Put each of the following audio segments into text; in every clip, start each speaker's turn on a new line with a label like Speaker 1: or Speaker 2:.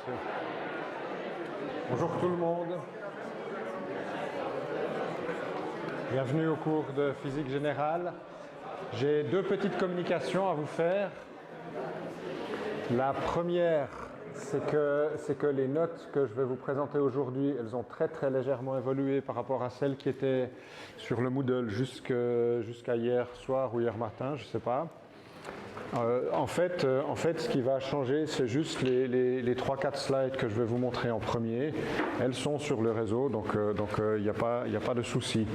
Speaker 1: commencer. Bonjour tout le monde. Bienvenue au cours de physique générale. J'ai deux petites communications à vous faire. La première, c'est que les notes que je vais vous présenter aujourd'hui, elles ont très très légèrement évolué par rapport à celles qui étaient sur le Moodle jusqu'à hier soir ou hier matin, je ne sais pas. En fait, ce qui va changer, c'est juste les 3-4 slides que je vais vous montrer en premier. Elles sont sur le réseau, donc il n'y a pas de souci.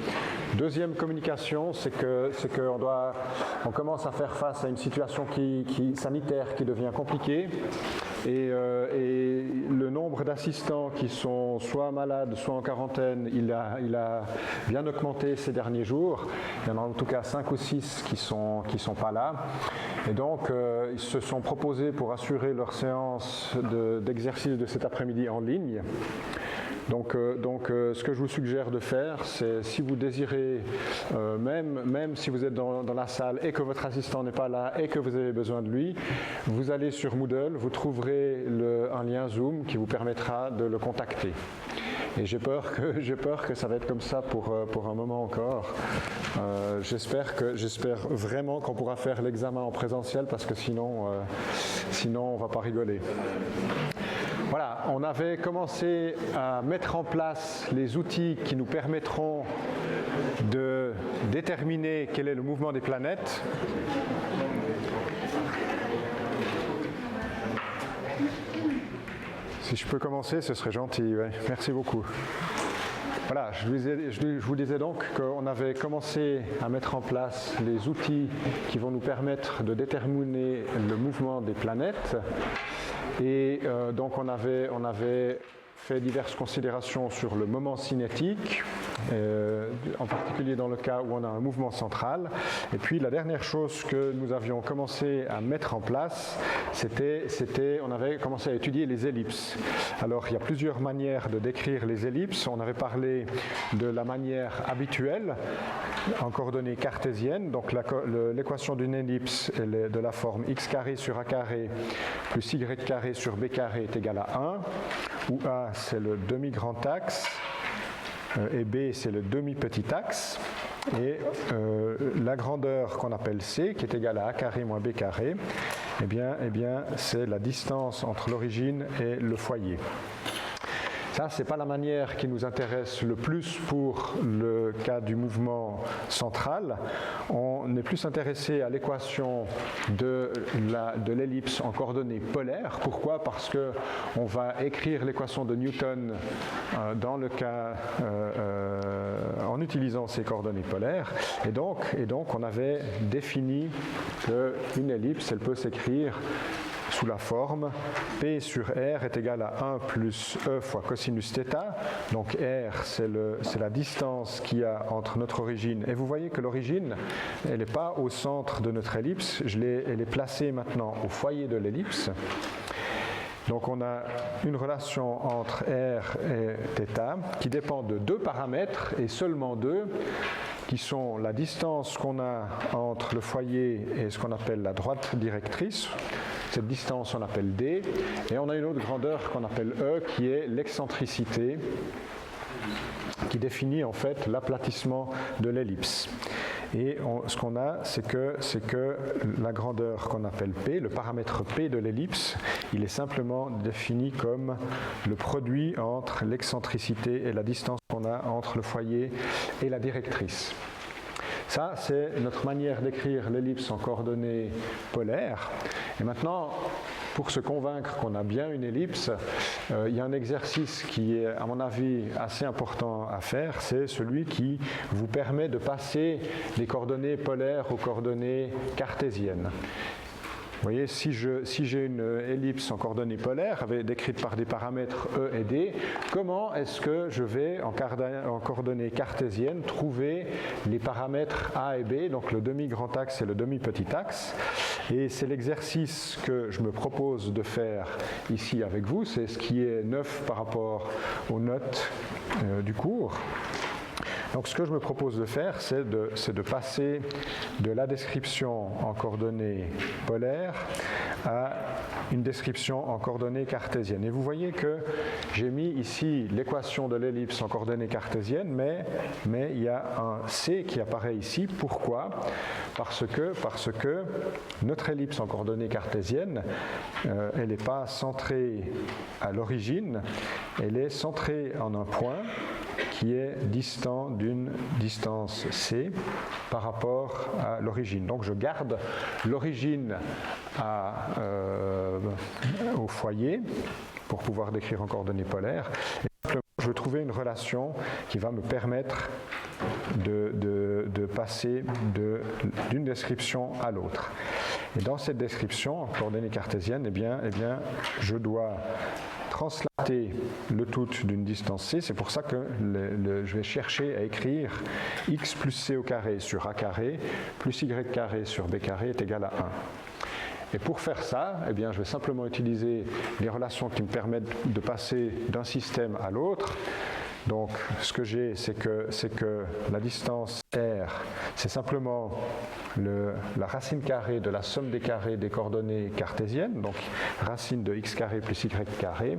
Speaker 1: Deuxième communication, c'est qu'on commence à faire face à une situation sanitaire qui devient compliquée. Et le nombre d'assistants qui sont soit malades, soit en quarantaine, il a bien augmenté ces derniers jours. Il y en a en tout cas 5 ou 6 qui sont pas là. Et donc, ils se sont proposés pour assurer leur séance d'exercice de cet après-midi en ligne. Donc, ce que je vous suggère de faire, c'est si vous désirez, même si vous êtes dans la salle et que votre assistant n'est pas là et que vous avez besoin de lui, vous allez sur Moodle, vous trouverez un lien Zoom qui vous permettra de le contacter. Et j'ai peur que ça va être comme ça pour un moment encore. J'espère vraiment qu'on pourra faire l'examen en présentiel parce que sinon on ne va pas rigoler. Voilà, on avait commencé à mettre en place les outils qui nous permettront de déterminer quel est le mouvement des planètes. Si je peux commencer, ce serait gentil. Ouais. Merci beaucoup. Voilà, je vous disais donc qu'on avait commencé à mettre en place les outils qui vont nous permettre de déterminer le mouvement des planètes. Et donc on avait fait diverses considérations sur le moment cinétique, en particulier dans le cas où on a un mouvement central. Et puis la dernière chose que nous avions commencé à mettre en place, on avait commencé à étudier les ellipses. Alors il y a plusieurs manières de décrire les ellipses. On avait parlé de la manière habituelle, en coordonnées cartésiennes. Donc l'équation d'une ellipse elle est de la forme x carré sur a carré plus y carré sur b carré est égal à 1, où a c'est le demi-grand axe et b c'est le demi-petit axe. Et la grandeur qu'on appelle c, qui est égale à a carré moins b carré, eh bien c'est la distance entre l'origine et le foyer. Ça, ce n'est pas la manière qui nous intéresse le plus pour le cas du mouvement central. On est plus intéressé à l'équation de l'ellipse en coordonnées polaires. Pourquoi ? Parce qu'on va écrire l'équation de Newton dans le cas en utilisant ces coordonnées polaires. Et donc on avait défini qu'une ellipse, elle peut s'écrire sous la forme P sur R est égal à 1 plus E fois cosinus θ. Donc R, c'est la distance qu'il y a entre notre origine. Et vous voyez que l'origine, elle n'est pas au centre de notre ellipse. Elle est placée maintenant au foyer de l'ellipse. Donc on a une relation entre R et θ qui dépend de deux paramètres et seulement deux, qui sont la distance qu'on a entre le foyer et ce qu'on appelle la droite directrice. Cette distance, on appelle D, et on a une autre grandeur qu'on appelle E, qui est l'excentricité, qui définit en fait l'aplatissement de l'ellipse. Et ce qu'on a, c'est que la grandeur qu'on appelle P, le paramètre P de l'ellipse, il est simplement défini comme le produit entre l'excentricité et la distance qu'on a entre le foyer et la directrice. Ça, c'est notre manière d'écrire l'ellipse en coordonnées polaires. Et maintenant, pour se convaincre qu'on a bien une ellipse, il y a un exercice qui est, à mon avis, assez important à faire. C'est celui qui vous permet de passer des coordonnées polaires aux coordonnées cartésiennes. Vous voyez, si j'ai une ellipse en coordonnées polaires, décrite par des paramètres E et D, comment est-ce que je vais, en coordonnées cartésiennes, trouver les paramètres A et B, donc le demi-grand axe et le demi-petit axe? Et c'est l'exercice que je me propose de faire ici avec vous. C'est ce qui est neuf par rapport aux notes du cours. Donc ce que je me propose de faire, c'est de passer de la description en coordonnées polaires à une description en coordonnées cartésiennes. Et vous voyez que j'ai mis ici l'équation de l'ellipse en coordonnées cartésiennes, mais il y a un C qui apparaît ici. Pourquoi ? Parce que notre ellipse en coordonnées cartésiennes, elle n'est pas centrée à l'origine, elle est centrée en un point qui est distant d'une distance C par rapport à l'origine. Donc je garde l'origine au foyer pour pouvoir décrire en coordonnées polaires. Et simplement, je vais trouver une relation qui va me permettre de passer d'une description à l'autre. Et dans cette description en coordonnées cartésiennes, eh bien, je dois translater le tout d'une distance c. C'est pour ça que je vais chercher à écrire x plus c au carré sur a carré plus y carré sur b carré est égal à 1. Et pour faire ça, eh bien, je vais simplement utiliser les relations qui me permettent de passer d'un système à l'autre. Donc, ce que j'ai, c'est que la distance R, c'est simplement la racine carrée de la somme des carrés des coordonnées cartésiennes, donc racine de x carré plus y carré.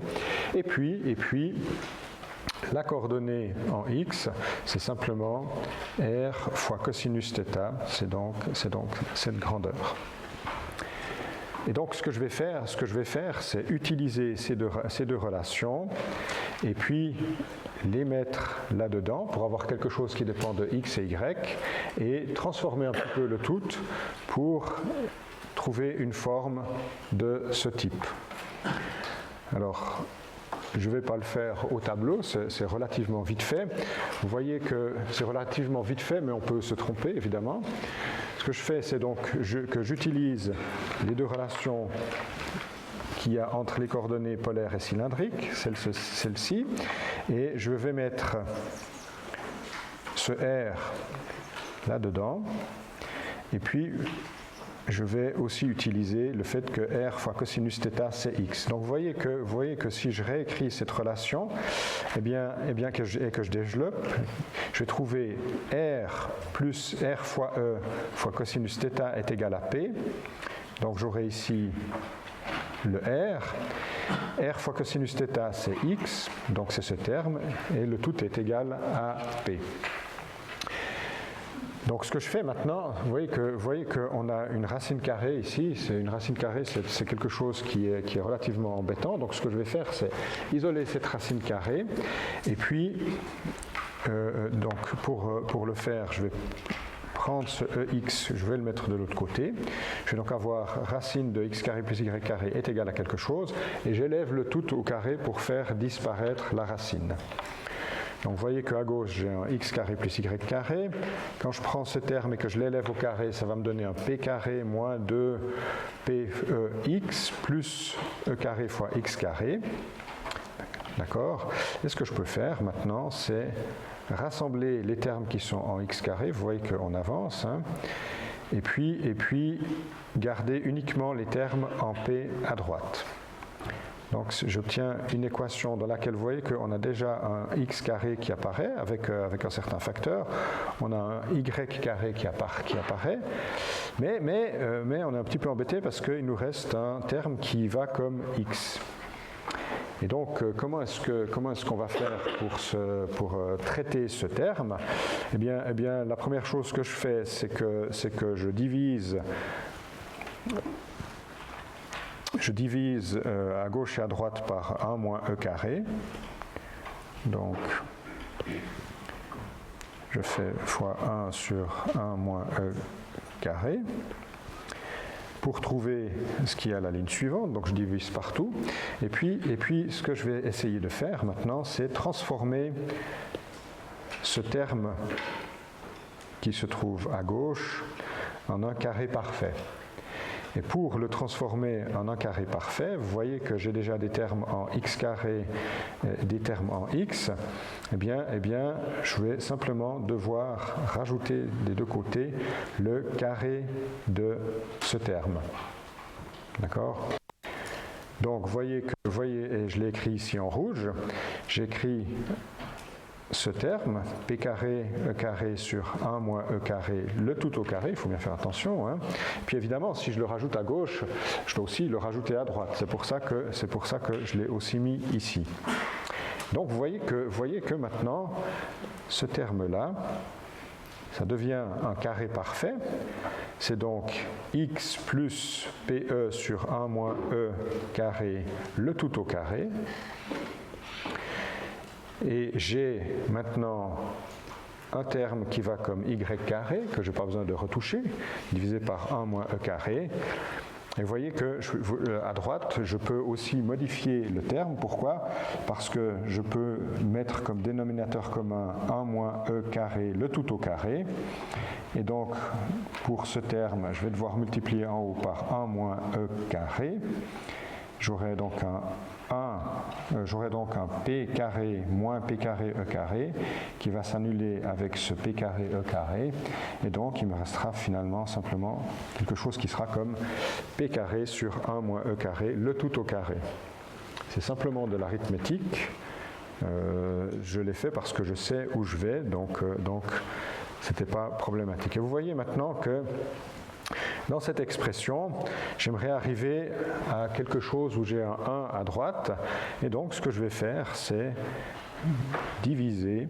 Speaker 1: Et puis la coordonnée en x, c'est simplement R fois cosinus θ, c'est donc cette grandeur. Et donc ce que je vais faire, c'est utiliser ces deux relations et puis les mettre là-dedans pour avoir quelque chose qui dépend de x et y et transformer un petit peu le tout pour trouver une forme de ce type. Alors, je ne vais pas le faire au tableau, c'est relativement vite fait. Vous voyez que c'est relativement vite fait, mais on peut se tromper, évidemment. Ce que je fais, c'est donc que j'utilise les deux relations qu'il y a entre les coordonnées polaires et cylindriques, celle-ci, et je vais mettre ce R là-dedans, et puis je vais aussi utiliser le fait que R fois cosinus θ, c'est x. Donc vous voyez que si je réécris cette relation, et que je développe, je vais trouver R plus R fois E fois cosinus θ est égal à P. Donc j'aurai ici le R. R fois cosinus θ, c'est x, donc c'est ce terme, et le tout est égal à P. Donc ce que je fais maintenant, vous voyez qu'on a une racine carrée ici, une racine carrée, c'est quelque chose qui est relativement embêtant. Donc ce que je vais faire, c'est isoler cette racine carrée, et puis donc pour le faire, je vais prendre ce EX, je vais le mettre de l'autre côté. Je vais donc avoir racine de x carré plus y carré est égal à quelque chose, et j'élève le tout au carré pour faire disparaître la racine. Donc vous voyez qu'à gauche, j'ai un x carré plus y carré. Quand je prends ce terme et que je l'élève au carré, ça va me donner un p carré moins 2px plus e carré fois x carré. D'accord ? Et ce que je peux faire maintenant, c'est rassembler les termes qui sont en x carré. Vous voyez qu'on avance. Hein, et puis garder uniquement les termes en p à droite. Donc j'obtiens une équation dans laquelle vous voyez qu'on a déjà un x carré qui apparaît avec un certain facteur, on a un y carré qui apparaît, mais on est un petit peu embêté parce qu'il nous reste un terme qui va comme x. Et donc comment est-ce qu'on va faire pour traiter ce terme ? Eh bien la première chose que je fais, c'est que je divise à gauche et à droite par 1 moins e carré. Donc, je fais fois 1 sur 1 moins e carré. Pour trouver ce qui est à la ligne suivante, donc je divise partout. Et puis ce que je vais essayer de faire maintenant, c'est transformer ce terme qui se trouve à gauche en un carré parfait. Et pour le transformer en un carré parfait, vous voyez que j'ai déjà des termes en x carré, des termes en x. Eh bien, je vais simplement devoir rajouter des deux côtés le carré de ce terme. D'accord ? Donc, vous voyez, et je l'ai écrit ici en rouge, j'écris ce terme, p carré, e carré sur 1 moins e carré, le tout au carré, il faut bien faire attention. Hein. Puis évidemment, si je le rajoute à gauche, je dois aussi le rajouter à droite. C'est pour ça que je l'ai aussi mis ici. Donc vous voyez que maintenant, ce terme-là, ça devient un carré parfait. C'est donc x plus pe sur 1 moins e carré, le tout au carré. Et j'ai maintenant un terme qui va comme y carré, que je n'ai pas besoin de retoucher, divisé par 1 moins e carré. Et vous voyez que à droite, je peux aussi modifier le terme. Pourquoi? Parce que je peux mettre comme dénominateur commun 1 moins e carré, le tout au carré. Et donc, pour ce terme, je vais devoir multiplier en haut par 1 moins e carré. J'aurai donc un p carré moins p carré e carré qui va s'annuler avec ce p carré e carré, et donc il me restera finalement simplement quelque chose qui sera comme p carré sur 1 moins e carré, le tout au carré. C'est simplement de l'arithmétique. Je l'ai fait parce que je sais où je vais, donc ce n'était pas problématique. Et vous voyez maintenant que dans cette expression, j'aimerais arriver à quelque chose où j'ai un 1 à droite, et donc ce que je vais faire, c'est diviser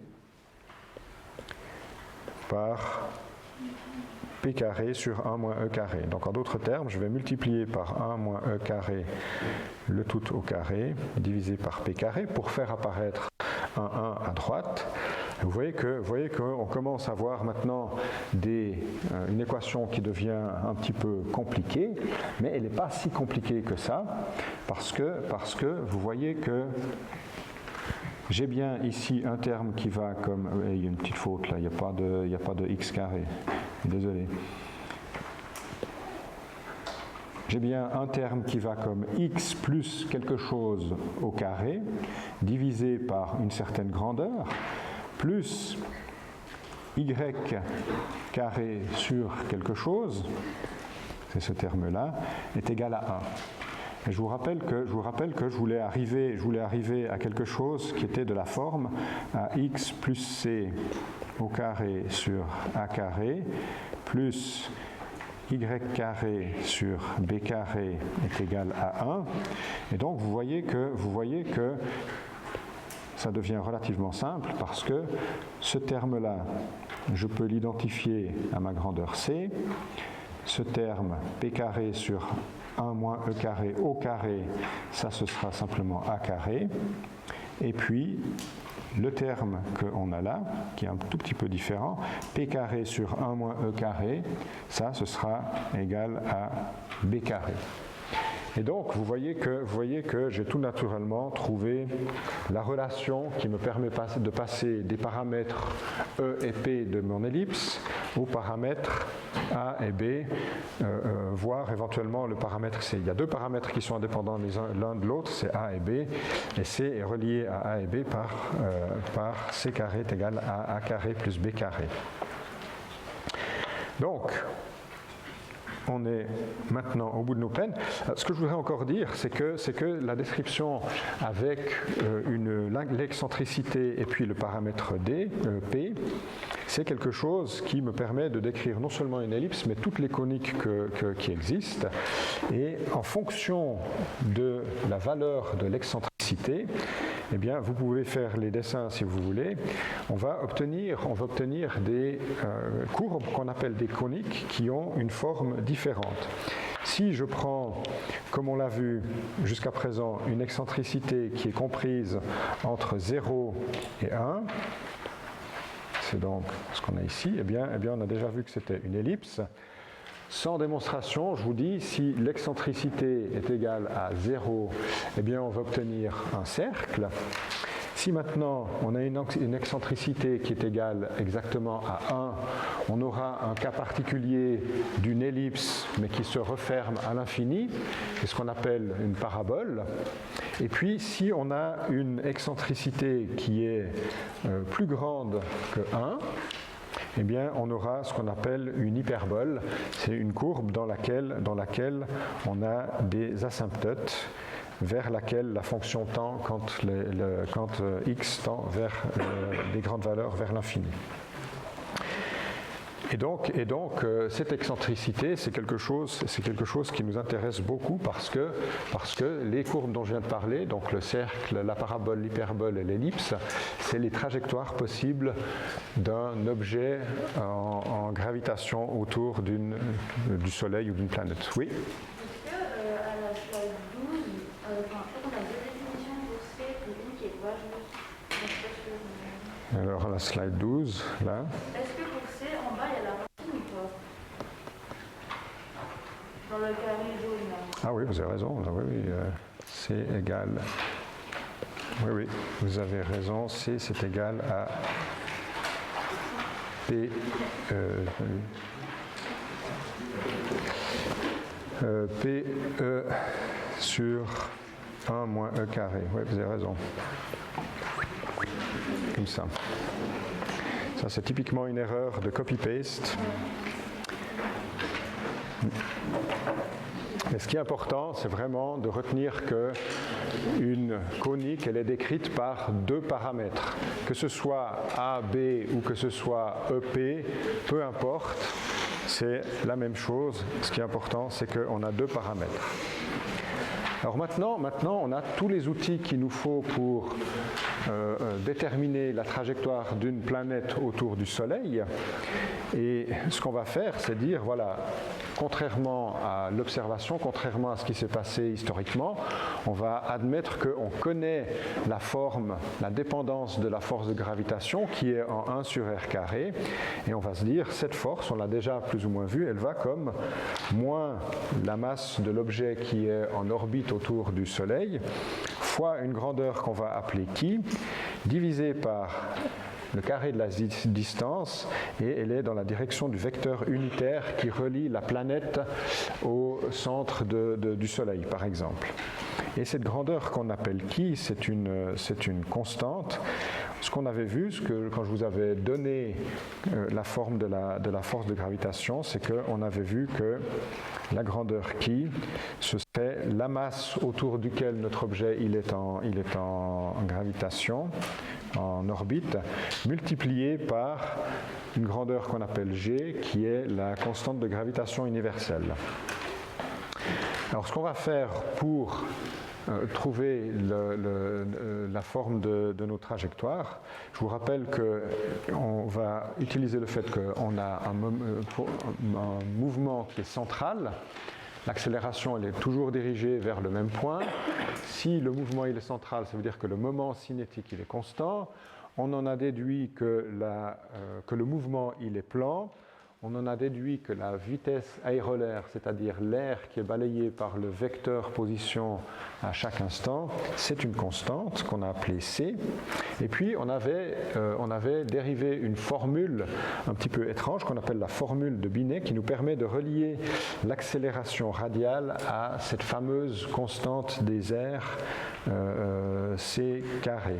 Speaker 1: par p carré sur 1 moins e carré. Donc en d'autres termes, je vais multiplier par 1 moins e carré le tout au carré, divisé par p carré, pour faire apparaître un 1 à droite. Vous voyez qu'on commence à voir maintenant une équation qui devient un petit peu compliquée, mais elle n'est pas si compliquée que ça, parce que vous voyez que j'ai bien ici un terme qui va comme... Il y a une petite faute là, il n'y a pas de x carré, désolé. J'ai bien un terme qui va comme x plus quelque chose au carré, divisé par une certaine grandeur, plus y carré sur quelque chose, c'est ce terme-là, est égal à 1. Et je vous rappelle que je voulais arriver à quelque chose qui était de la forme à x plus c au carré sur a carré, plus y carré sur b carré est égal à 1. Et donc vous voyez que ça devient relativement simple parce que ce terme-là, je peux l'identifier à ma grandeur c. Ce terme p carré sur 1 moins e carré au carré, ça ce sera simplement a carré. Et puis le terme qu'on a là, qui est un tout petit peu différent, p carré sur 1 moins e carré, ça ce sera égal à b carré. Et donc, vous voyez que j'ai tout naturellement trouvé la relation qui me permet de passer des paramètres E et P de mon ellipse aux paramètres A et B, voire éventuellement le paramètre C. Il y a deux paramètres qui sont indépendants l'un de l'autre, c'est A et B, et C est relié à A et B par C carré est égal à A carré plus B carré. Donc, on est maintenant au bout de nos peines. Ce que je voudrais encore dire, c'est que la description avec l'excentricité et puis le paramètre D, P, c'est quelque chose qui me permet de décrire non seulement une ellipse, mais toutes les coniques qui existent. Et en fonction de la valeur de l'excentricité, eh bien, vous pouvez faire les dessins si vous voulez. On va obtenir des courbes qu'on appelle des coniques qui ont une forme différente. Si je prends, comme on l'a vu jusqu'à présent, une excentricité qui est comprise entre 0 et 1, c'est donc ce qu'on a ici, eh bien on a déjà vu que c'était une ellipse. Sans démonstration, je vous dis, si l'excentricité est égale à 0, eh bien on va obtenir un cercle. Si maintenant on a une excentricité qui est égale exactement à 1, on aura un cas particulier d'une ellipse mais qui se referme à l'infini, c'est ce qu'on appelle une parabole. Et puis si on a une excentricité qui est plus grande que 1, eh bien, on aura ce qu'on appelle une hyperbole. C'est une courbe dans laquelle on a des asymptotes vers laquelle la fonction tend quand x tend vers des grandes valeurs vers l'infini. Et donc cette excentricité, c'est quelque chose qui nous intéresse beaucoup parce que les courbes dont je viens de parler, donc le cercle, la parabole, l'hyperbole et l'ellipse, c'est les trajectoires possibles d'un objet en gravitation autour du Soleil ou d'une planète. Oui.
Speaker 2: Est-ce que à la slide 12, je crois qu'on a deux définitions pour C, une qui est pas juste.
Speaker 1: Alors la slide 12, là.
Speaker 2: Est-ce que pour C, en bas, il y a la racine ou pas? Dans le carré jaune, là.
Speaker 1: Ah oui, vous avez raison. Oui, C égale... Oui, vous avez raison. C, c'est égal à P... PE sur 1 moins E carré. Oui, vous avez raison. Comme ça. Ça, c'est typiquement une erreur de copy-paste. Mais ce qui est important, c'est vraiment de retenir qu'une conique, elle est décrite par deux paramètres. Que ce soit AB ou que ce soit EP, peu importe, c'est la même chose. Ce qui est important, c'est qu'on a deux paramètres. Alors maintenant, on a tous les outils qu'il nous faut pour déterminer la trajectoire d'une planète autour du Soleil. Et ce qu'on va faire, c'est dire, voilà, contrairement à l'observation, contrairement à ce qui s'est passé historiquement, on va admettre qu'on connaît la forme, la dépendance de la force de gravitation qui est en 1 sur r carré. Et on va se dire, cette force, on l'a déjà plus ou moins vue, elle va comme moins la masse de l'objet qui est en orbite autour du Soleil, fois une grandeur qu'on va appeler chi, divisée par le carré de la distance, et elle est dans la direction du vecteur unitaire qui relie la planète au centre du Soleil, par exemple. Et cette grandeur qu'on appelle chi, c'est une constante. Ce qu'on avait vu, quand je vous avais donné la forme de la force de gravitation, c'est qu'on avait vu que la grandeur chi, ce serait la masse autour duquel notre objet il est en gravitation, en orbite, multipliée par une grandeur qu'on appelle g, qui est la constante de gravitation universelle. Alors ce qu'on va faire pour trouver la forme de nos trajectoires, je vous rappelle qu'on va utiliser le fait qu'on a un mouvement qui est central. L'accélération, elle est toujours dirigée vers le même point. Si le mouvement il est central, ça veut dire que le moment cinétique il est constant. On en a déduit que le mouvement il est plan. On en a déduit que la vitesse aérolaire, c'est-à-dire l'air qui est balayé par le vecteur position à chaque instant, c'est une constante qu'on a appelée C. Et puis on avait dérivé une formule un petit peu étrange qu'on appelle la formule de Binet qui nous permet de relier l'accélération radiale à cette fameuse constante des airs C carré.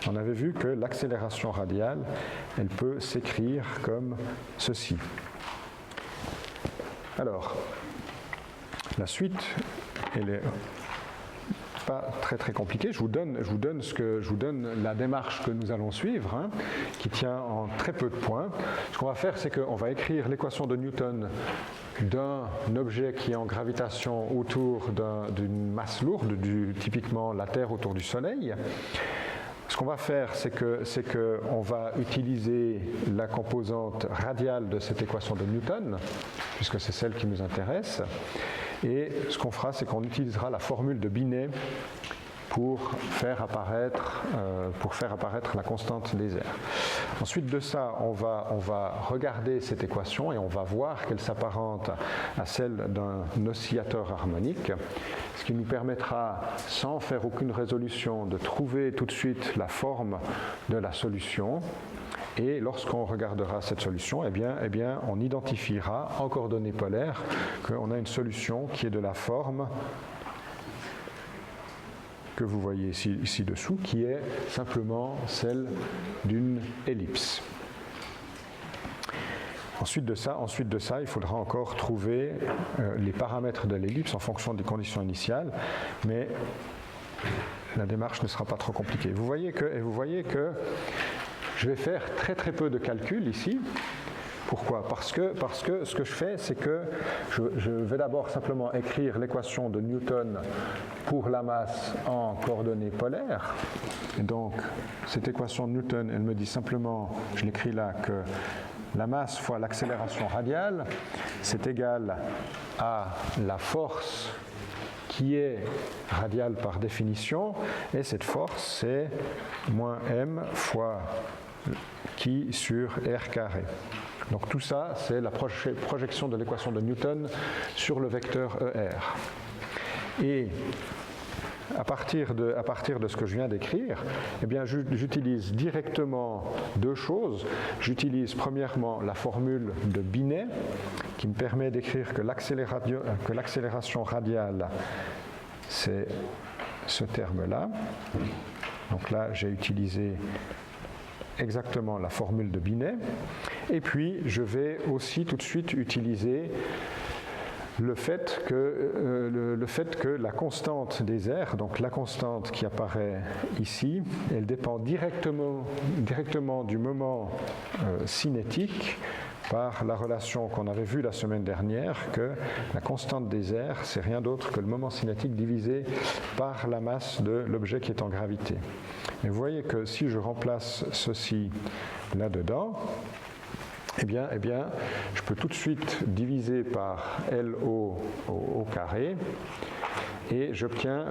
Speaker 1: On avait vu que l'accélération radiale, elle peut s'écrire comme ceci. Alors, la suite, elle est pas très très compliquée. Je vous donne la démarche que nous allons suivre, qui tient en très peu de points. Ce qu'on va faire, c'est qu'on va écrire l'équation de Newton d'un objet qui est en gravitation autour d'une masse lourde, typiquement la Terre autour du Soleil. Ce qu'on va faire, c'est qu'on va utiliser la composante radiale de cette équation de Newton, puisque c'est celle qui nous intéresse. Et ce qu'on fera, c'est qu'on utilisera la formule de Binet pour faire apparaître la constante des airs. Ensuite de ça, on va regarder cette équation et on va voir qu'elle s'apparente à celle d'un oscillateur harmonique, ce qui nous permettra, sans faire aucune résolution, de trouver tout de suite la forme de la solution. Et lorsqu'on regardera cette solution, eh bien, on identifiera en coordonnées polaires qu'on a une solution qui est de la forme que vous voyez ici dessous, qui est simplement celle d'une ellipse. Ensuite de ça, il faudra encore trouver les paramètres de l'ellipse en fonction des conditions initiales, mais la démarche ne sera pas trop compliquée. Vous voyez que je vais faire très très peu de calculs ici. Pourquoi ? Parce que ce que je fais, c'est que je vais d'abord simplement écrire l'équation de Newton pour la masse en coordonnées polaires. Et donc, cette équation de Newton, elle me dit simplement, je l'écris là, que la masse fois l'accélération radiale, c'est égal à la force qui est radiale par définition, et cette force, c'est moins m fois qui sur r carré. Donc tout ça, c'est la projection de l'équation de Newton sur le vecteur ER. Et à partir de ce que je viens d'écrire, eh bien, j'utilise directement deux choses. J'utilise premièrement la formule de Binet, qui me permet d'écrire que l'accélération radiale, c'est ce terme-là. Donc là, j'ai utilisé exactement la formule de Binet. Et puis, je vais aussi tout de suite utiliser le fait que la constante des airs, donc la constante qui apparaît ici, elle dépend directement du moment cinétique par la relation qu'on avait vue la semaine dernière, que la constante des airs, c'est rien d'autre que le moment cinétique divisé par la masse de l'objet qui est en gravité. Et vous voyez que si je remplace ceci là-dedans, eh bien, je peux tout de suite diviser par LO au carré et j'obtiens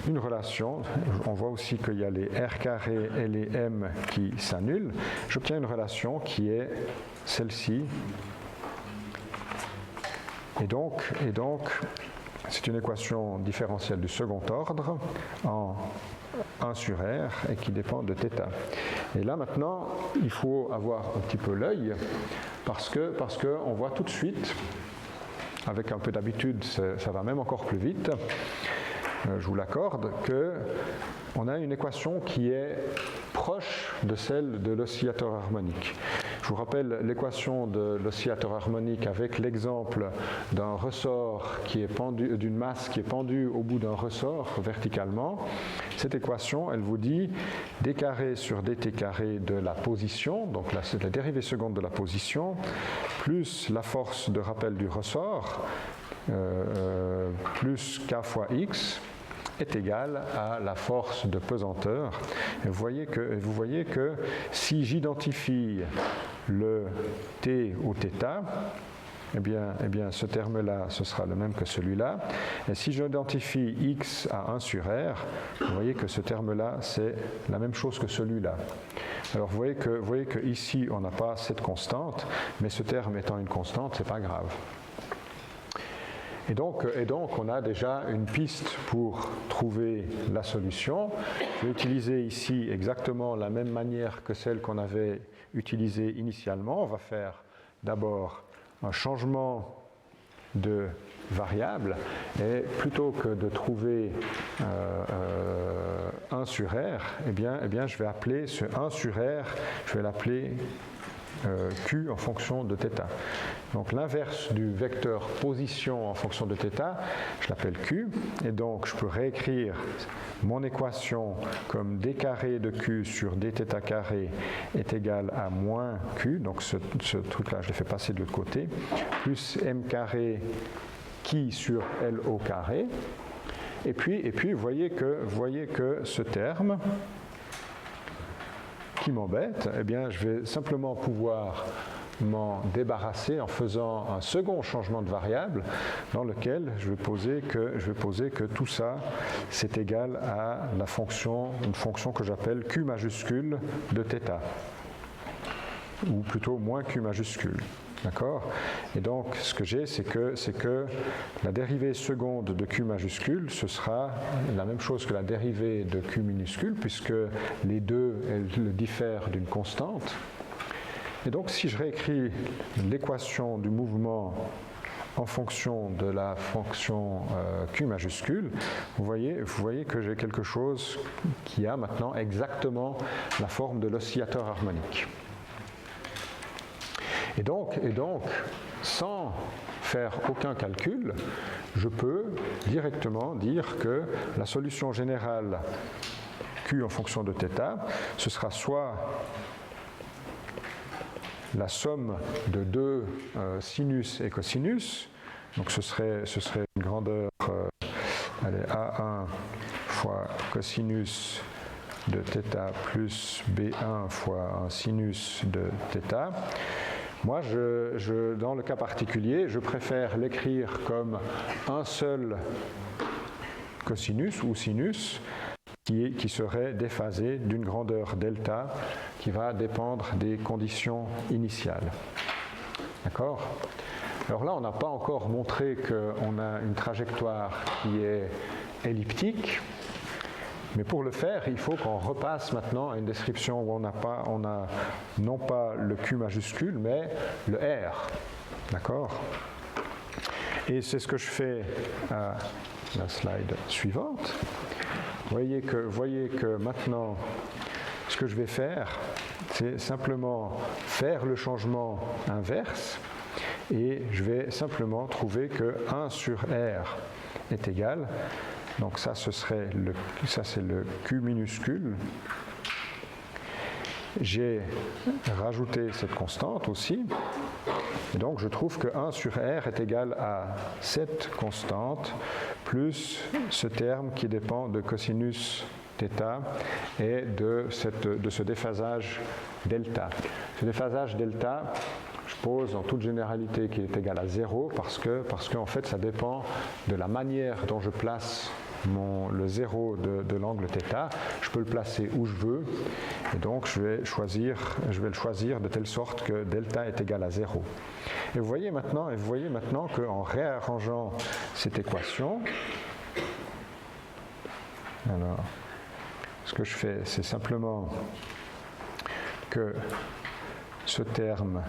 Speaker 1: une relation. On voit aussi qu'il y a les R carré et les M qui s'annulent. J'obtiens une relation qui est celle-ci. Et donc, c'est une équation différentielle du second ordre en 1 sur R et qui dépend de θ. Et là maintenant, il faut avoir un petit peu l'œil parce que on voit tout de suite, avec un peu d'habitude, ça va même encore plus vite, je vous l'accorde, qu'on a une équation qui est proche de celle de l'oscillateur harmonique. Je vous rappelle l'équation de l'oscillateur harmonique avec l'exemple d'un ressort qui est pendu, d'une masse qui est pendue au bout d'un ressort verticalement. Cette équation, elle vous dit d carré sur dt carré de la position, donc là c'est la dérivée seconde de la position, plus la force de rappel du ressort, plus k fois x, est égal à la force de pesanteur. Et vous voyez que si j'identifie le t au θ, eh bien ce terme-là, ce sera le même que celui-là. Et si j'identifie x à 1 sur r, vous voyez que ce terme-là, c'est la même chose que celui-là. Alors vous voyez que ici, on n'a pas cette constante, mais ce terme étant une constante, c'est pas grave. Et donc, on a déjà une piste pour trouver la solution. Je vais utiliser ici exactement la même manière que celle qu'on avait utilisée initialement. On va faire d'abord un changement de variable et plutôt que de trouver 1 sur R, eh bien, je vais appeler ce 1 sur R, je vais l'appeler Q en fonction de θ. Donc l'inverse du vecteur position en fonction de θ, je l'appelle Q, et donc je peux réécrire mon équation comme d carré de Q sur dθ carré est égal à moins Q, donc ce truc-là je l'ai fait passer de l'autre côté, plus m carré qui sur L au carré, et puis vous voyez que ce terme qui m'embête, eh bien, je vais simplement pouvoir m'en débarrasser en faisant un second changement de variable dans lequel je vais poser que tout ça c'est égal à une fonction que j'appelle Q majuscule de θ, ou plutôt moins Q majuscule. D'accord ? Et donc, ce que j'ai, c'est que la dérivée seconde de Q majuscule, ce sera la même chose que la dérivée de Q minuscule, puisque les deux, elles diffèrent d'une constante. Et donc, si je réécris l'équation du mouvement en fonction de la fonction Q majuscule, vous voyez que j'ai quelque chose qui a maintenant exactement la forme de l'oscillateur harmonique. Et donc, sans faire aucun calcul, je peux directement dire que la solution générale Q en fonction de θ, ce sera soit la somme de deux sinus et cosinus, donc ce serait une grandeur A1 fois cosinus de θ plus B1 fois un sinus de θ. Moi, dans le cas particulier, je préfère l'écrire comme un seul cosinus ou sinus qui serait déphasé d'une grandeur delta qui va dépendre des conditions initiales. D'accord ? Alors là, on n'a pas encore montré qu'on a une trajectoire qui est elliptique, mais pour le faire, il faut qu'on repasse maintenant à une description où on a non pas le Q majuscule, mais le R. D'accord ? Et c'est ce que je fais à la slide suivante. Voyez que maintenant, ce que je vais faire, c'est simplement faire le changement inverse et je vais simplement trouver que 1 sur R est égal. Donc ça, c'est le Q minuscule. J'ai rajouté cette constante aussi. Et donc je trouve que 1 sur R est égal à cette constante plus ce terme qui dépend de cosinus θ et de ce déphasage delta. Ce déphasage delta, je pose en toute généralité qu'il est égal à 0 parce qu'en fait ça dépend de la manière dont je place le 0 de l'angle θ. Je peux le placer où je veux et donc je vais le choisir de telle sorte que delta est égal à 0. Et vous voyez maintenant qu'en réarrangeant cette équation, alors ce que je fais, c'est simplement que ce terme,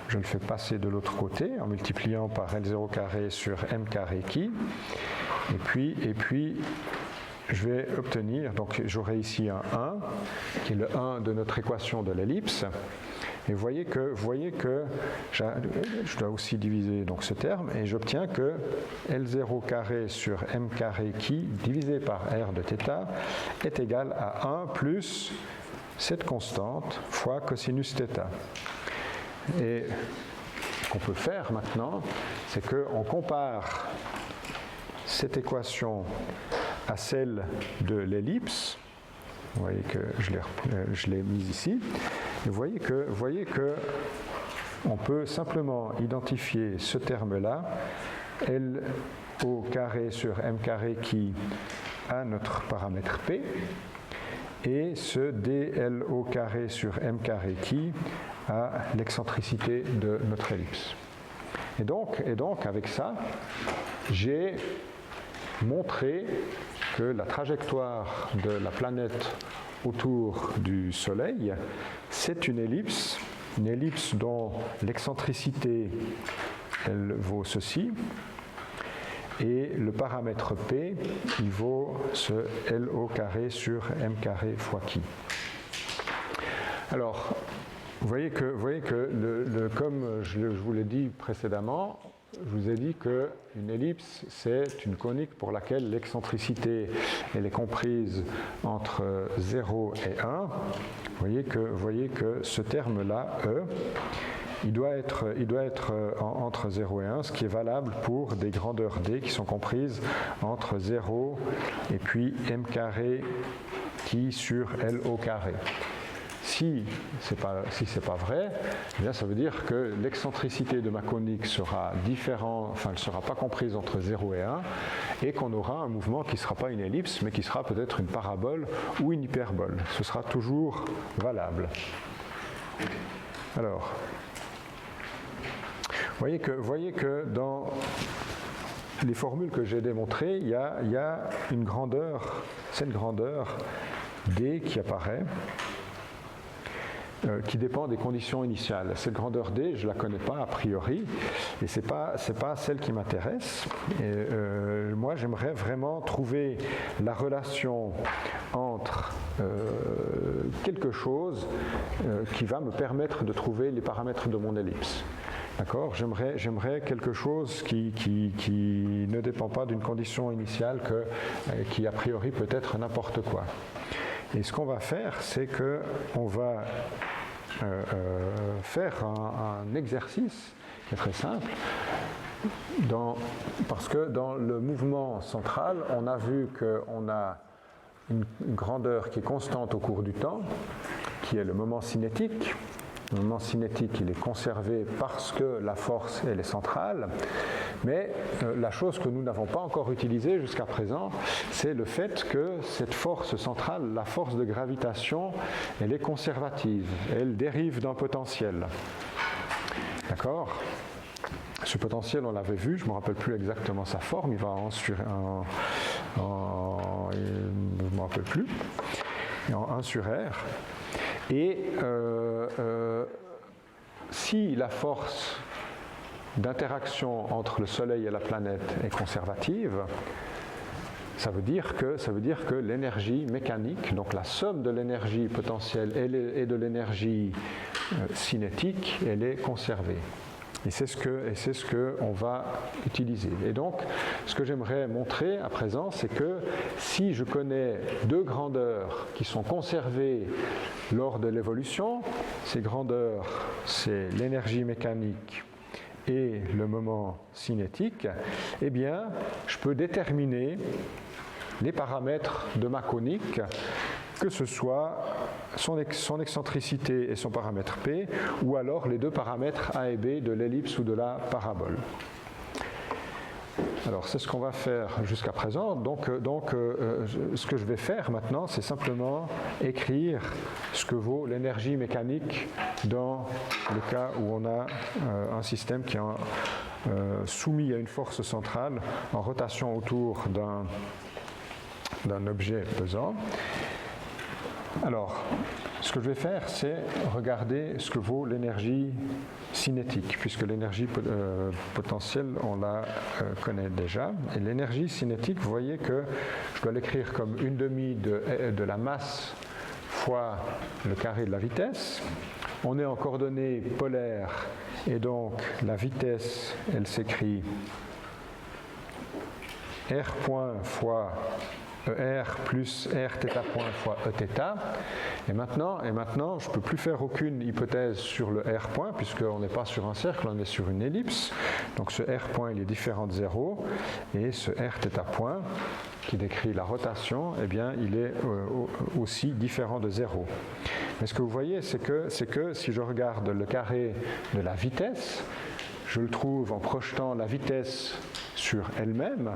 Speaker 1: je le fais passer de l'autre côté en multipliant par L0 carré sur M carré qui, et puis je vais obtenir, donc j'aurai ici un 1, qui est le 1 de notre équation de l'ellipse. Et vous voyez que je dois aussi diviser donc ce terme, et j'obtiens que L0 carré sur M carré qui, divisé par R de θ, est égal à 1 plus cette constante fois cosinus θ. Et ce qu'on peut faire maintenant, c'est qu'on compare cette équation à celle de l'ellipse. Vous voyez que je l'ai mise ici. Et vous voyez que on peut simplement identifier ce terme-là, L au carré sur M carré qui a notre paramètre P, et ce dL au carré sur M carré qui a l'excentricité de notre ellipse. Et donc avec ça, j'ai montré que la trajectoire de la planète autour du Soleil, c'est une ellipse dont l'excentricité, elle vaut ceci, et le paramètre P, il vaut ce L au carré sur M carré fois qui. Alors, vous voyez que comme je vous l'ai dit précédemment, je vous ai dit qu'une ellipse, c'est une conique pour laquelle l'excentricité elle est comprise entre 0 et 1. Vous voyez que ce terme-là, E, il doit être entre 0 et 1, ce qui est valable pour des grandeurs D qui sont comprises entre 0 et puis M carré qui sur L au carré. Si ce n'est pas vrai, eh bien ça veut dire que l'excentricité de ma conique sera elle ne sera pas comprise entre 0 et 1, et qu'on aura un mouvement qui ne sera pas une ellipse, mais qui sera peut-être une parabole ou une hyperbole. Ce sera toujours valable. Alors, voyez que dans les formules que j'ai démontrées, il y a une grandeur, cette grandeur D qui apparaît, qui dépend des conditions initiales. Cette grandeur D, je ne la connais pas a priori, et ce n'est pas celle qui m'intéresse. Moi, j'aimerais vraiment trouver la relation entre quelque chose qui va me permettre de trouver les paramètres de mon ellipse. D'accord ? J'aimerais quelque chose qui ne dépend pas d'une condition initiale qui a priori peut être n'importe quoi. Et ce qu'on va faire, c'est qu'on va faire un exercice qui est très simple, parce que dans le mouvement central, on a vu qu'on a une grandeur qui est constante au cours du temps, qui est le moment cinétique. Le moment cinétique, il est conservé parce que la force, elle est centrale. Mais la chose que nous n'avons pas encore utilisée jusqu'à présent, c'est le fait que cette force centrale, la force de gravitation, elle est conservative. Elle dérive d'un potentiel. D'accord ? Ce potentiel, on l'avait vu, je ne me rappelle plus exactement sa forme, il va je ne me rappelle plus, en 1 sur R. Et si la force d'interaction entre le Soleil et la planète est conservative, ça veut dire que l'énergie mécanique, donc la somme de l'énergie potentielle et de l'énergie cinétique, elle est conservée. Et c'est ce qu'on va utiliser. Et donc, ce que j'aimerais montrer à présent, c'est que si je connais 2 grandeurs qui sont conservées lors de l'évolution, ces grandeurs, c'est l'énergie mécanique et le moment cinétique, eh bien, je peux déterminer les paramètres de ma conique, que ce soit son excentricité et son paramètre P, ou alors les 2 paramètres A et B de l'ellipse ou de la parabole. Alors c'est ce qu'on va faire jusqu'à présent. Donc, ce que je vais faire maintenant, c'est simplement écrire ce que vaut l'énergie mécanique dans le cas où on a un système qui est soumis à une force centrale en rotation autour d'un objet pesant. Alors, ce que je vais faire, c'est regarder ce que vaut l'énergie cinétique, puisque l'énergie potentielle, on la connaît déjà. Et l'énergie cinétique, vous voyez que je dois l'écrire comme 1/2 de la masse fois le carré de la vitesse. On est en coordonnées polaires, et donc la vitesse, elle s'écrit R point fois ER plus R θ point fois Eθ. Et maintenant, je ne peux plus faire aucune hypothèse sur le R point, puisqu'on n'est pas sur un cercle, on est sur une ellipse. Donc ce R point, il est différent de 0. Et ce R θ point, qui décrit la rotation, eh bien, il est aussi différent de 0. Mais ce que vous voyez, c'est que si je regarde le carré de la vitesse, je le trouve en projetant la vitesse sur elle-même,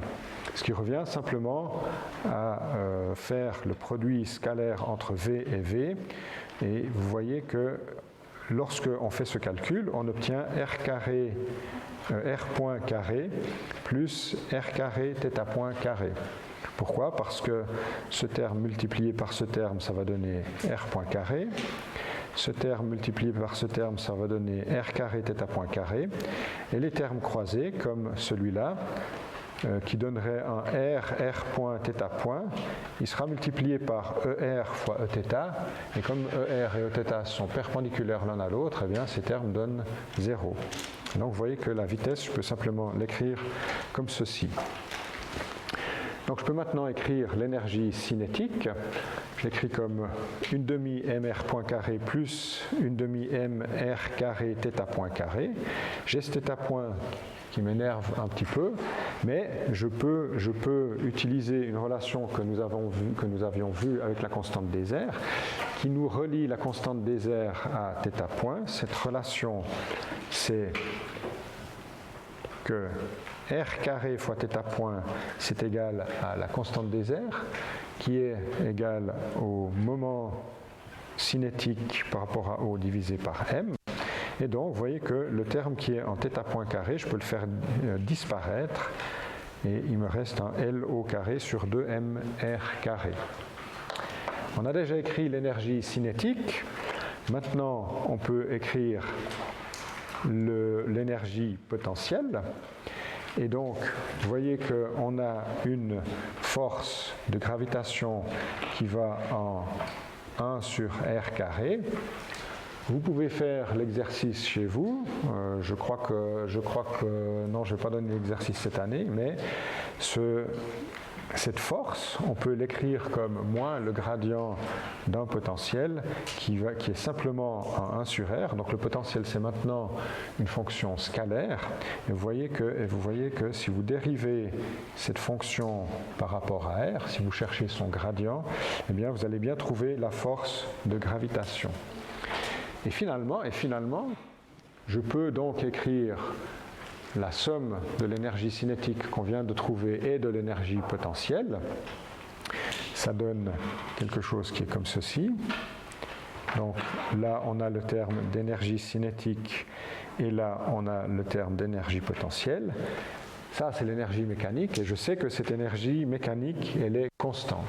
Speaker 1: ce qui revient simplement à faire le produit scalaire entre V et V. Et vous voyez que lorsqu'on fait ce calcul, on obtient R point carré plus R carré θ point carré. Pourquoi ? Parce que ce terme multiplié par ce terme, ça va donner R point carré. Ce terme multiplié par ce terme, ça va donner R carré θ point carré. Et les termes croisés, comme celui-là, qui donnerait un R point θ point, il sera multiplié par ER fois Eθ, et comme ER et Eθ sont perpendiculaires l'un à l'autre, eh bien ces termes donnent 0. Donc vous voyez que la vitesse, je peux simplement l'écrire comme ceci. Donc je peux maintenant écrire l'énergie cinétique. Je l'écris comme 1/2 mr point carré plus 1/2 mr carré θ point carré. J'ai ce θ point qui m'énerve un petit peu, mais je peux utiliser une relation que nous avions vue avec la constante des airs, qui nous relie la constante des airs à θ point. Cette relation, c'est que R carré fois θ point, c'est égal à la constante des airs, qui est égale au moment cinétique par rapport à O divisé par M. Et donc, vous voyez que le terme qui est en θ point carré, je peux le faire disparaître, et il me reste un LO carré sur 2mr carré. On a déjà écrit l'énergie cinétique. Maintenant, on peut écrire l'énergie potentielle. Et donc, vous voyez qu'on a une force de gravitation qui va en 1 sur R carré. Vous pouvez faire l'exercice chez vous. Je crois que non, je ne vais pas donner l'exercice cette année, mais cette force, on peut l'écrire comme moins le gradient d'un potentiel qui est simplement un 1 sur R. Donc le potentiel, c'est maintenant une fonction scalaire. Et vous voyez que si vous dérivez cette fonction par rapport à R, si vous cherchez son gradient, eh bien, vous allez bien trouver la force de gravitation. Et finalement, je peux donc écrire la somme de l'énergie cinétique qu'on vient de trouver et de l'énergie potentielle. Ça donne quelque chose qui est comme ceci. Donc là, on a le terme d'énergie cinétique et là, on a le terme d'énergie potentielle. Ça, c'est l'énergie mécanique et je sais que cette énergie mécanique, elle est constante.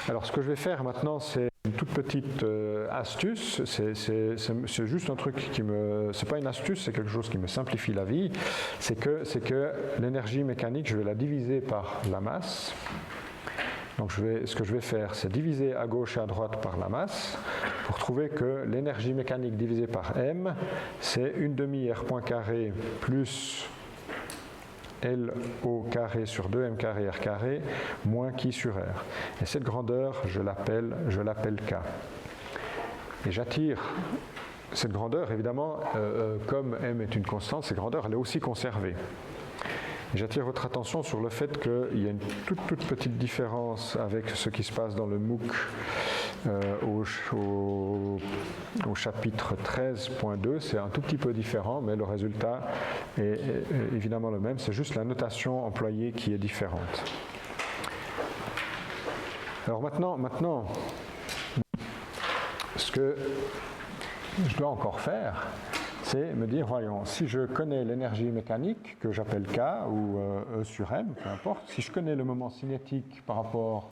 Speaker 1: Alors, ce que je vais faire maintenant, c'est une toute petite astuce. C'est juste un truc qui me... C'est pas une astuce, c'est quelque chose qui me simplifie la vie. C'est que l'énergie mécanique, je vais la diviser par la masse. Donc, ce que je vais faire, c'est diviser à gauche et à droite par la masse pour trouver que l'énergie mécanique divisée par m, c'est 1/2 R point carré plus L au carré sur 2m carré R carré moins qui sur R. Et cette grandeur, je l'appelle K. Et j'attire cette grandeur, évidemment, comme m est une constante, cette grandeur, elle est aussi conservée. Et j'attire votre attention sur le fait qu'il y a une toute petite différence avec ce qui se passe dans le MOOC au chapitre 13.2. C'est un tout petit peu différent, mais le résultat est évidemment le même. C'est juste la notation employée qui est différente. Alors maintenant, ce que je dois encore faire, c'est me dire, voyons, si je connais l'énergie mécanique, que j'appelle K ou E sur M, peu importe, si je connais le moment cinétique par rapport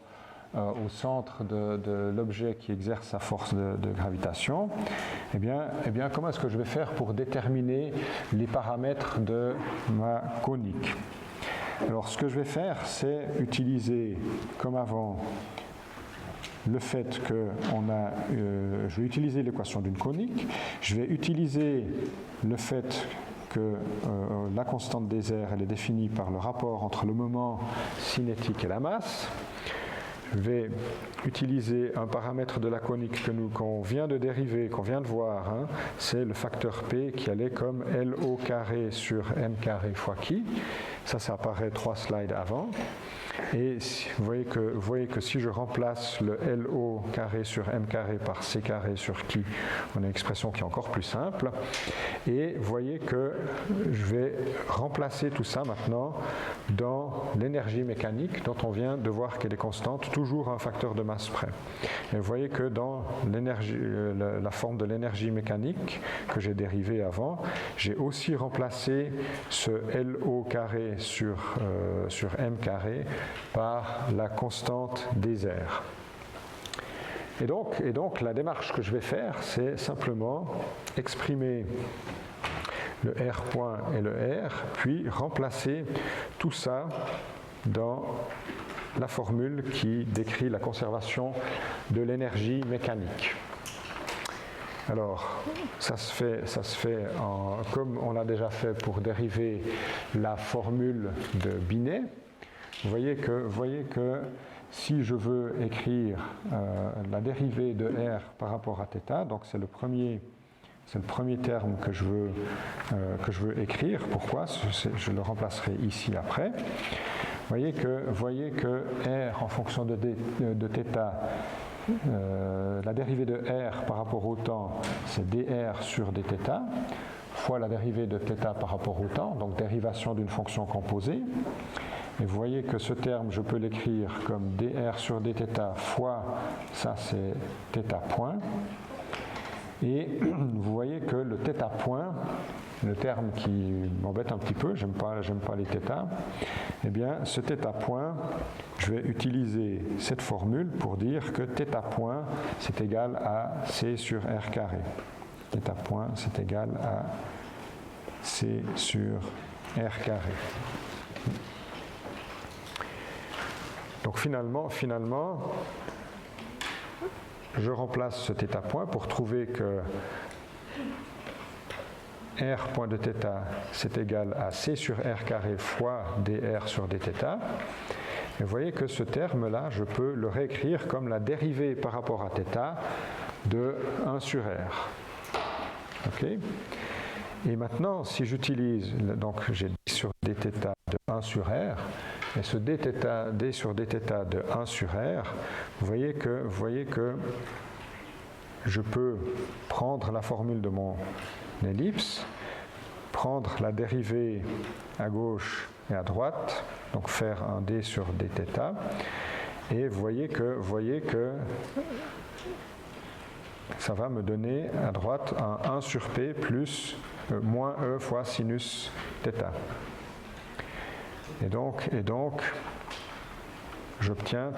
Speaker 1: au centre de l'objet qui exerce sa force de gravitation, eh bien, comment est-ce que je vais faire pour déterminer les paramètres de ma conique? Alors, ce que je vais faire, c'est utiliser, comme avant, le fait que je vais utiliser l'équation d'une conique, je vais utiliser le fait que la constante des airs, elle est définie par le rapport entre le moment cinétique et la masse. Je vais utiliser un paramètre de la conique qu'on vient de dériver, qu'on vient de voir, hein, c'est le facteur P qui allait comme L au carré sur M carré fois qui. Ça apparaît 3 slides avant. Et vous voyez que si je remplace le LO carré sur M carré par C carré sur qui, on a une expression qui est encore plus simple. Et vous voyez que je vais remplacer tout ça maintenant dans l'énergie mécanique dont on vient de voir qu'elle est constante, toujours un facteur de masse près. Et vous voyez que dans la forme de l'énergie mécanique que j'ai dérivée avant, j'ai aussi remplacé ce LO carré sur M carré par la constante des airs. Et donc la démarche que je vais faire, c'est simplement exprimer le R point et le R, puis remplacer tout ça dans la formule qui décrit la conservation de l'énergie mécanique. Alors, ça se fait comme on l'a déjà fait pour dériver la formule de Binet. Vous voyez que si je veux écrire la dérivée de R par rapport à θ, donc c'est le premier terme que je veux écrire. Pourquoi? Je le remplacerai ici après. Vous voyez que R en fonction de θ, la dérivée de R par rapport au temps, c'est dr sur dθ, fois la dérivée de θ par rapport au temps, donc dérivation d'une fonction composée. Et vous voyez que ce terme, je peux l'écrire comme dr sur dθ fois, ça c'est θ point. Et vous voyez que le θ point, le terme qui m'embête un petit peu, j'aime pas les θ, eh bien ce θ point, je vais utiliser cette formule pour dire que θ point c'est égal à C sur R carré. θ point c'est égal à C sur R carré. Donc finalement, je remplace ce θ point pour trouver que r point de θ, c'est égal à c sur r carré fois dr sur dθ. Et vous voyez que ce terme-là, je peux le réécrire comme la dérivée par rapport à θ de 1 sur r. Okay. Et maintenant, si j'utilise, donc j'ai d sur dθ de 1 sur r, et ce d sur dθ de 1 sur r, vous voyez que je peux prendre la formule de mon ellipse, prendre la dérivée à gauche et à droite, donc faire un d sur dθ, et vous voyez que ça va me donner à droite un 1 sur p plus moins e fois sinus θ. Et donc j'obtiens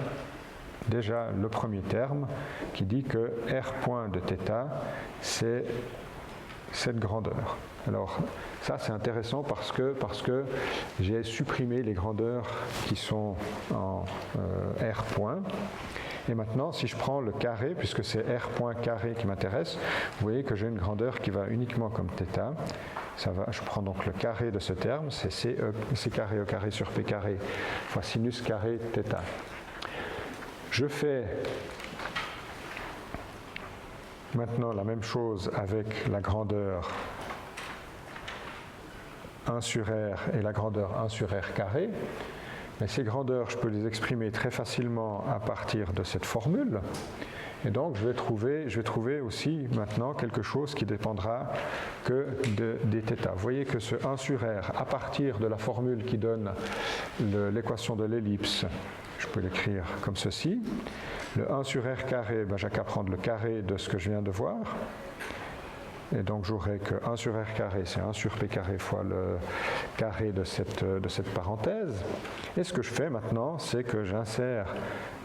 Speaker 1: déjà le premier terme qui dit que r point de θ, c'est cette grandeur. Alors ça c'est intéressant parce que j'ai supprimé les grandeurs qui sont en r point. Et maintenant, si je prends le carré, puisque c'est r point carré qui m'intéresse, vous voyez que j'ai une grandeur qui va uniquement comme θ. Je prends donc le carré de ce terme, c'est c carré e carré sur p carré fois sinus carré θ. Je fais maintenant la même chose avec la grandeur 1 sur r et la grandeur 1 sur r carré. Mais ces grandeurs, je peux les exprimer très facilement à partir de cette formule. Et donc, je vais trouver aussi maintenant quelque chose qui dépendra que de dθ. Vous voyez que ce 1 sur r, à partir de la formule qui donne l'équation de l'ellipse, je peux l'écrire comme ceci. Le 1 sur r carré, j'ai qu'à prendre le carré de ce que je viens de voir. Et donc j'aurai que 1 sur r carré, c'est 1 sur p carré fois le carré de cette parenthèse. Et ce que je fais maintenant, c'est que j'insère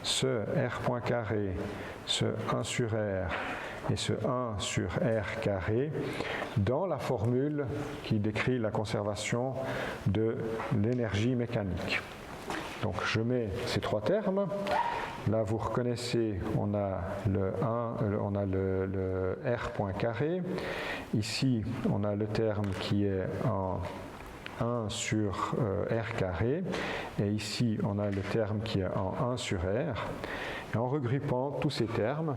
Speaker 1: ce r point carré, ce 1 sur r et ce 1 sur r carré dans la formule qui décrit la conservation de l'énergie mécanique. Donc je mets ces trois termes. Là, vous reconnaissez, on a le r point carré. Ici, on a le terme qui est en 1 sur r carré. Et ici, on a le terme qui est en 1 sur r. Et en regroupant tous ces termes,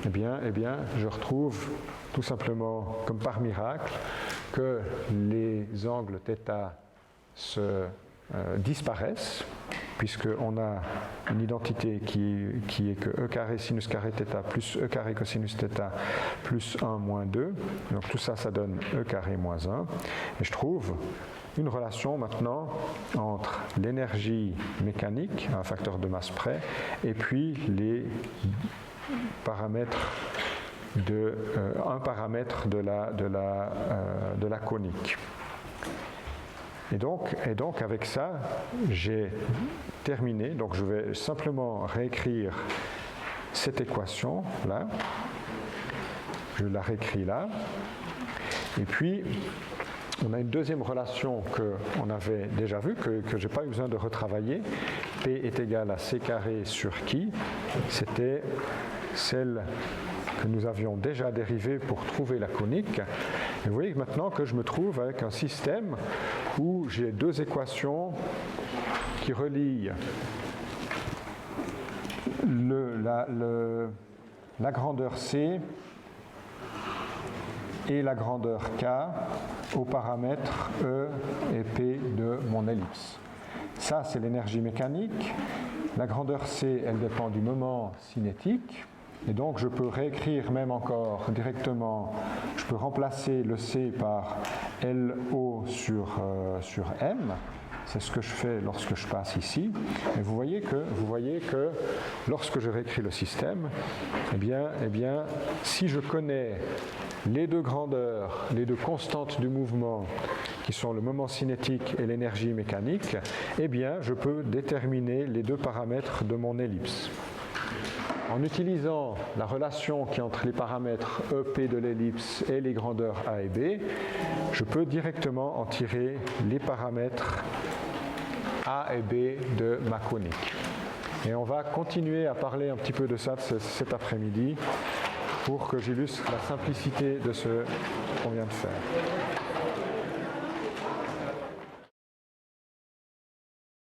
Speaker 1: eh bien, je retrouve tout simplement, comme par miracle, que les angles θ disparaissent, puisqu'on a une identité qui est que e carré sinus carré θ plus e carré cosinus θ plus 1 moins 2. Donc tout ça, ça donne e carré moins 1. Et je trouve une relation maintenant entre l'énergie mécanique, un facteur de masse près, et puis les paramètres un paramètre de la conique. Et donc avec ça, j'ai terminé. Donc je vais simplement réécrire cette équation là. Je la réécris là. Et puis, on a une deuxième relation qu'on avait déjà vue, que je n'ai pas eu besoin de retravailler. P est égal à c carré sur qui. C'était celle que nous avions déjà dérivée pour trouver la conique. Et vous voyez maintenant que je me trouve avec un système où j'ai deux équations qui relient la grandeur C et la grandeur K aux paramètres E et P de mon ellipse. Ça, c'est l'énergie mécanique. La grandeur C, elle dépend du moment cinétique. Et donc, je peux réécrire même encore directement, je peux remplacer le C par LO sur M. C'est ce que je fais lorsque je passe ici. Et vous voyez que lorsque je réécris le système, eh bien, si je connais les deux grandeurs, les deux constantes du mouvement, qui sont le moment cinétique et l'énergie mécanique, eh bien, je peux déterminer les deux paramètres de mon ellipse. En utilisant la relation qui est entre les paramètres EP de l'ellipse et les grandeurs A et B, je peux directement en tirer les paramètres A et B de ma conique. Et on va continuer à parler un petit peu de ça cet après-midi pour que j'illustre la simplicité de ce qu'on vient de faire.